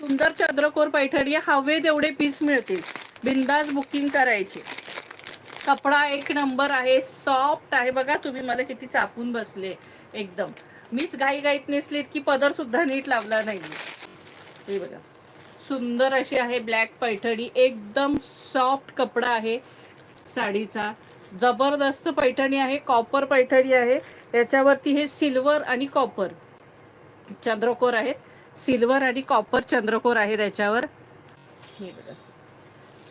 सुंदर चंद्रकोर पैठणी हवे तेवढे पीस मिळतील, बिंदास बुकिंग करायचे. कपडा एक नंबर आहे, सॉफ्ट आहे. बघा तुम्ही मला किती चापून बसले एकदम. मीच घाईत नेसलीत की पदर सुद्धा नीट लावला नाही. हे बघा सुंदर अशी आहे ब्लॅक पैठणी, एकदम सॉफ्ट कपडा आहे साडीचा. जबरदस्त पैठणी आहे, कॉपर पैठणी आहे. याच्यावरती हे सिल्वर आणि कॉपर चंद्रकोर आहेत. सिल्वर आणि कॉपर चंद्रकोर आहे त्याच्यावर. हे बघा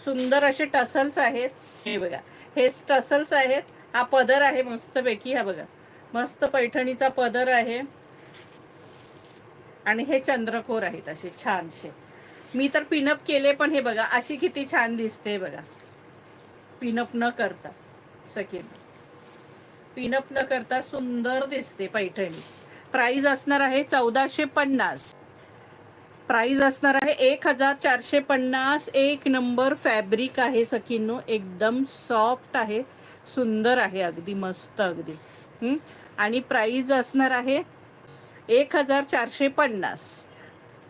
सुंदर असे टसल्स आहेत. हे बघा हे टसल्स आहेत. हा पदर आहे मस्तपैकी. हा बघा मस्त पैठणीचा पदर आहे आणि हे चंद्रकोर आहेत असे छानसे. मी तर पिनअप केले, पण हे बघा अशी किती छान दिसते बघा. पिनअप न करता सकेल, पिनअप न करता सुंदर दिसते पैठणी. प्राइस असणार आहे 1450. प्राइस असणार आहे 1450. एक नंबर फॅब्रिक आहे सखींनो, एकदम सॉफ्ट आहे, सुंदर आहे, अगदी मस्त अगदी. आणि प्राइस असणार आहे 1450.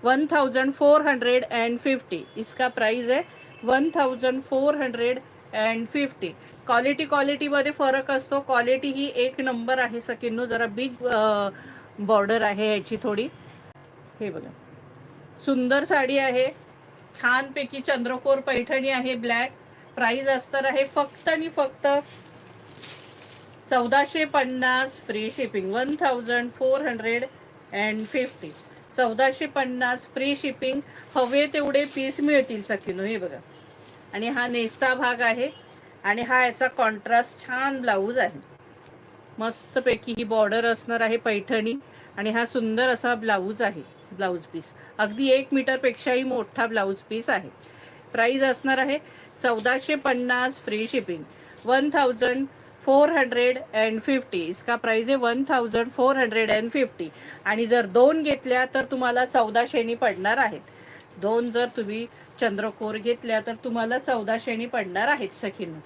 1450 इसका प्राइस है 1450. क्वालिटी मध्ये फरक असतो. क्वालिटी ही एक नंबर आहे सखींनो. जरा बिग बॉर्डर आहे याची थोडी. हे बघा सुंदर साडी आहे, छानपैकी चंद्रकोर पैठणी आहे ब्लॅक. प्राइस असणार आहे फक्त आणि फक्त 1450 फ्री शिपिंग. 1450 1450 free shipping. हवे तेवढे पीस मिळतील सखीनो. हे बघा आणि हा नेस्ता भाग आहे आणि हा याचा कॉन्ट्रास्ट छान ब्लाऊज आहे. मस्तपैकी ही बॉर्डर असणार आहे पैठणी आणि हा सुंदर असा ब्लाऊज आहे. ब्लाऊज पीस अगदी 1 मीटर पेक्षाही मोठा ब्लाऊज पीस आहे. प्राइस असणार आहे 1450 फ्री शिपिंग. 1450 इसका प्राइस आहे 1450. आणि जर 2 घेतल्या तर तुम्हाला 1400 पडणार आहेत. 2 जर तुम्ही चंद्रकोर घेतल्या तर तुम्हाला 1400 पडणार आहेत सखींनो.